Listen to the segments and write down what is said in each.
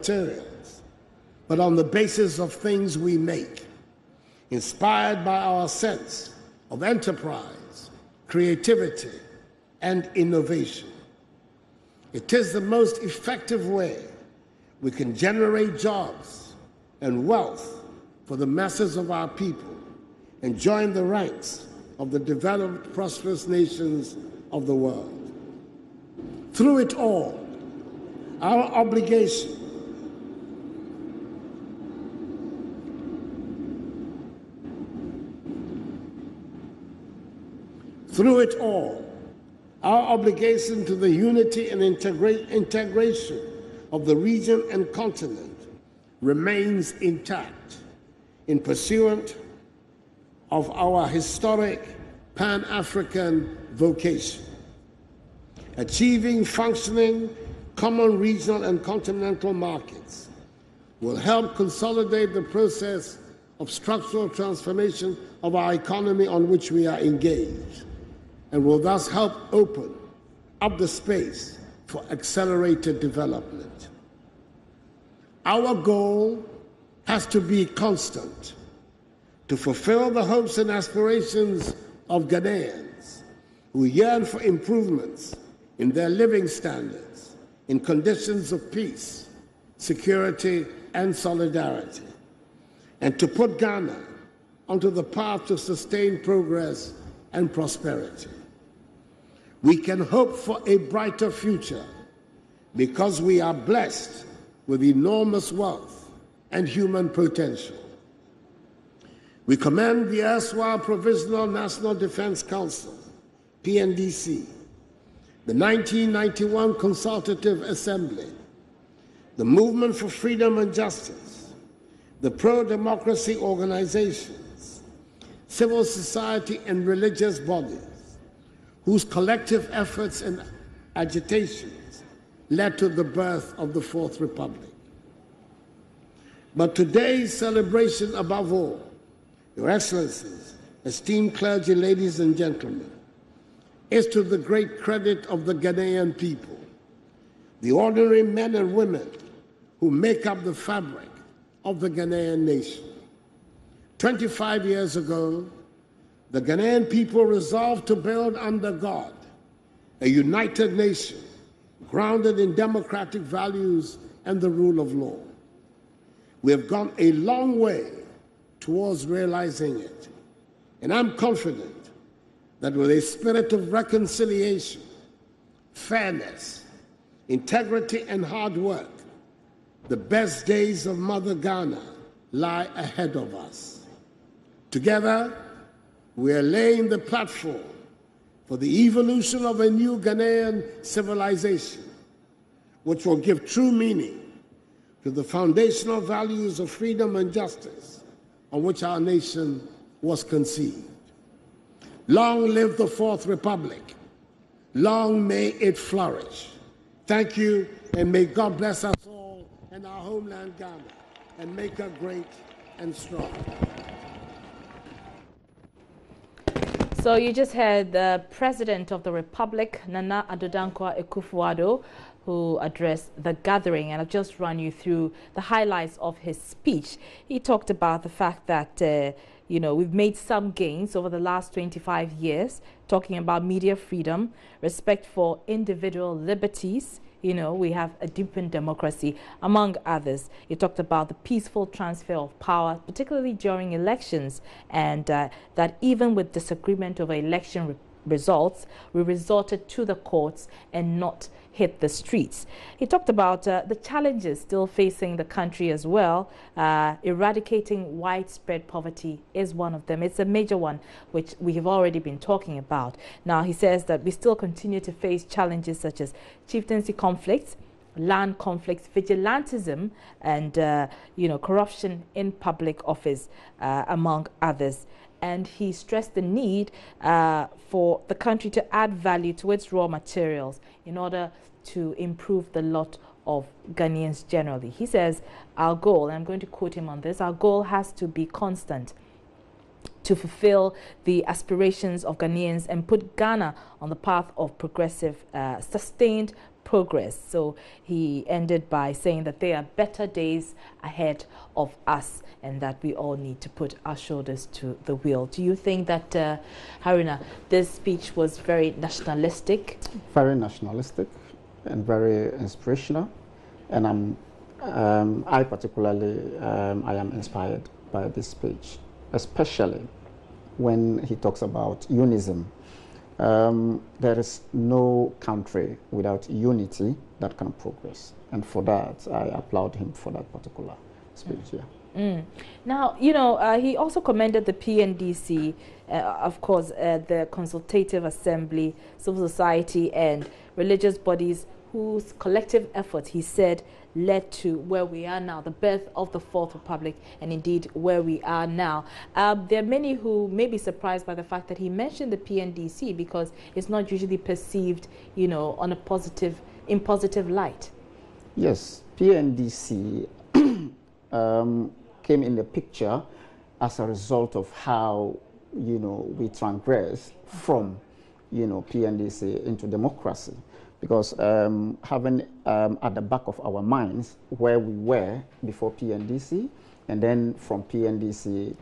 materials, but on the basis of things we make, inspired by our sense of enterprise, creativity, and innovation. It is the most effective way we can generate jobs and wealth for the masses of our people and join the ranks of the developed, prosperous nations of the world. Through it all, our obligation to the unity and integration of the region and continent remains intact in pursuit of our historic Pan-African vocation. Achieving functioning common regional and continental markets will help consolidate the process of structural transformation of our economy on which we are engaged, and will thus help open up the space for accelerated development. Our goal has to be constant: to fulfill the hopes and aspirations of Ghanaians who yearn for improvements in their living standards, in conditions of peace, security, and solidarity, and to put Ghana onto the path to sustained progress and prosperity. We can hope for a brighter future because we are blessed with enormous wealth and human potential. We commend the erstwhile Provisional National Defense Council, PNDC, the 1991 Consultative Assembly, the Movement for Freedom and Justice, the pro-democracy organizations, civil society and religious bodies, whose collective efforts and agitations led to the birth of the Fourth Republic. But today's celebration, above all, Your Excellencies, esteemed clergy, ladies and gentlemen, is to the great credit of the Ghanaian people, the ordinary men and women who make up the fabric of the Ghanaian nation. 25 years ago, the Ghanaian people resolved to build under God a united nation grounded in democratic values and the rule of law. We have gone a long way towards realizing it, and I'm confident that with a spirit of reconciliation, fairness, integrity, and hard work, the best days of Mother Ghana lie ahead of us. Together, we are laying the platform for the evolution of a new Ghanaian civilization, which will give true meaning to the foundational values of freedom and justice on which our nation was conceived. Long live the Fourth Republic. Long may it flourish. Thank you, and may God bless us all and our homeland Ghana, and make her great and strong. So you just heard the President of the Republic, Nana Addo Dankwa Akufo-Addo, who addressed the gathering, and I'll just run you through the highlights of his speech. He talked about the fact that we've made some gains over the last 25 years, talking about media freedom, respect for individual liberties. We have a deepened democracy, among others. He talked about the peaceful transfer of power, particularly during elections, and that even with disagreement over election results, we resorted to the courts and not hit the streets. He talked about the challenges still facing the country as well. Eradicating widespread poverty is one of them. It's a major one, which we have already been talking about. Now, he says that we still continue to face challenges such as chieftaincy conflicts, land conflicts, vigilantism, and corruption in public office, among others. And he stressed the need for the country to add value to its raw materials in order to improve the lot of Ghanaians generally. He says, our goal, and I'm going to quote him on this, our goal has to be constant to fulfill the aspirations of Ghanaians and put Ghana on the path of progressive, sustained progress. So he ended by saying that there are better days ahead of us and that we all need to put our shoulders to the wheel. Do you think that, Haruna, this speech was very nationalistic? Very nationalistic and very inspirational. And I particularly, I am inspired by this speech, especially when he talks about unism. There is no country without unity that can progress. And for that, I applaud him for that particular speech. Yeah. Now, you know, he also commended the PNDC, of course, the Consultative Assembly, civil society, and religious bodies whose collective effort, he said, led to where we are now, the birth of the Fourth Republic, and indeed where we are now. There are many who may be surprised by the fact that he mentioned the PNDC because it's not usually perceived, you know, on a in positive light. Yes, PNDC came in the picture as a result of how, you know, we transgress from, you know, PNDC into democracy. Because having at the back of our minds where we were before PNDC, and then from PNDC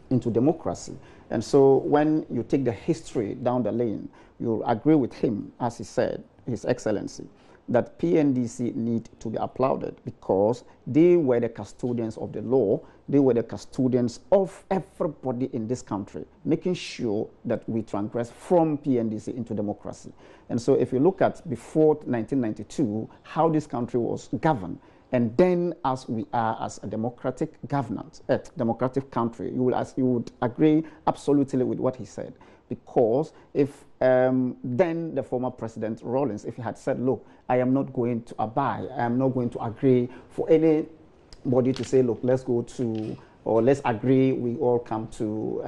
into democracy. And so when you take the history down the lane, you'll agree with him, as he said, His Excellency, that PNDC need to be applauded because they were the custodians of the law. They were the custodians of everybody in this country, making sure that we transgress from PNDC into democracy. And so if you look at before 1992, how this country was governed, and then as we are as a democratic governance, a democratic country, you would agree absolutely with what he said. Because if then the former President Rawlings, if he had said, look, I am not going to abide, I am not going to agree for anybody to say, look, let's go to, or let's agree, we all come to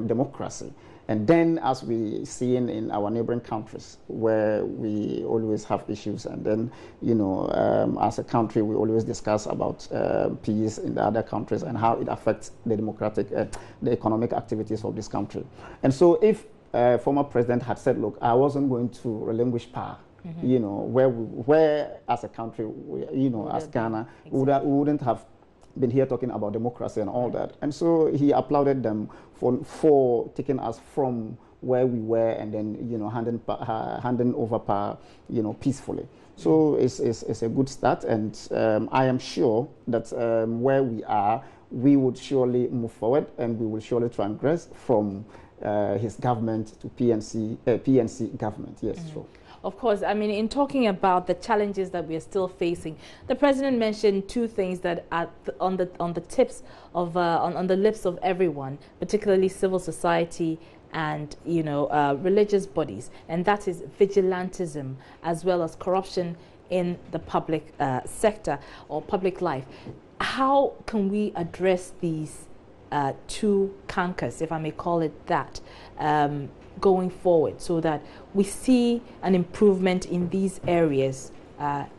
democracy. And then as we see in our neighboring countries where we always have issues, and then, you know, as a country, we always discuss about peace in the other countries and how it affects the democratic, the economic activities of this country. And so if former president had said, look, I wasn't going to relinquish power, you know, where as a country, you know, as Ghana, we wouldn't have been here talking about democracy and all that. And so he applauded them for taking us from where we were and then, you know, handing over power, you know, peacefully. So it's a good start, and I am sure that where we are, we would surely move forward and we will surely transgress from his government to PNC government. Yes, sure. Of course, I mean, in talking about the challenges that we are still facing, the president mentioned two things that are on the tips of on the lips of everyone, particularly civil society and, you know, religious bodies, and that is vigilantism as well as corruption in the public sector or public life. How can we address these two cankers, if I may call it that, going forward, so that we see an improvement in these areas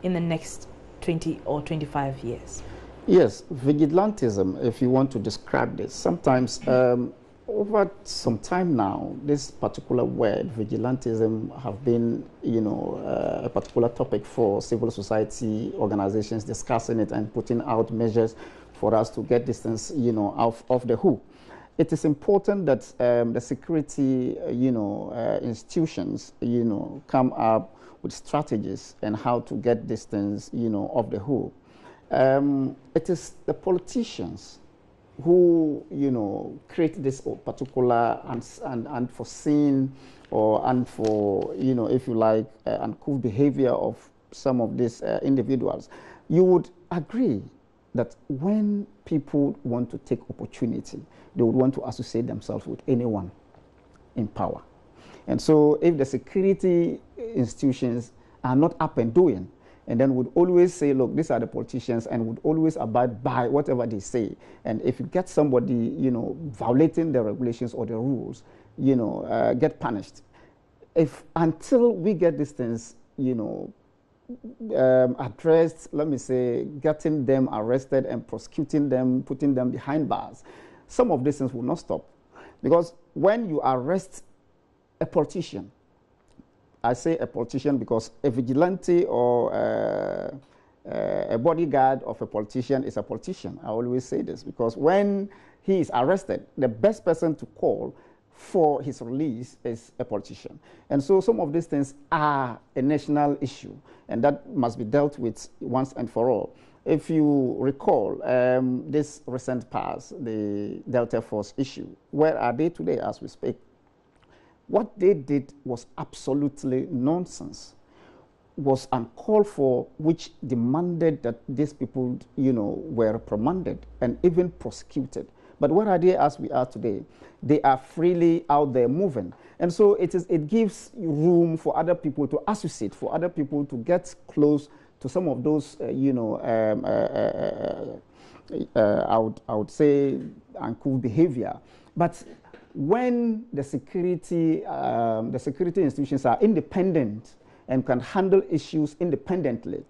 in the next 20 or 25 years? Yes, vigilantism, if you want to describe this, sometimes over some time now, this particular word, vigilantism, have been, you know, a particular topic for civil society organizations discussing it and putting out measures for us to get this things, you know, off the hook. It is important that the security, you know, institutions, you know, come up with strategies and how to get these things, you know, off the hook. It is the politicians who, you know, create this particular unforeseen or you know, if you like, uncouth behavior of some of these individuals. You would agree that when people want to take opportunity, they would want to associate themselves with anyone in power. And so if the security institutions are not up and doing, and then would always say, look, these are the politicians, and would always abide by whatever they say. And if you get somebody, you know, violating the regulations or the rules, you know, get punished. Until we get these things, you know, addressed, let me say, getting them arrested and prosecuting them, putting them behind bars, some of these things will not stop. Because when you arrest a politician, I say a politician because a vigilante or a bodyguard of a politician is a politician. I always say this because when he is arrested, the best person to call for his release is a politician. And so some of these things are a national issue, and that must be dealt with once and for all. If you recall, this recent past, the Delta Force issue, where are they today as we speak? What they did was absolutely nonsense, was uncalled for, which demanded that these people, were reprimanded and even prosecuted. But where are they as we are today? They are freely out there moving. And so it gives room for other people to associate, for other people to get close to some of those, I would say, uncool behavior. But when the security institutions are independent and can handle issues independently,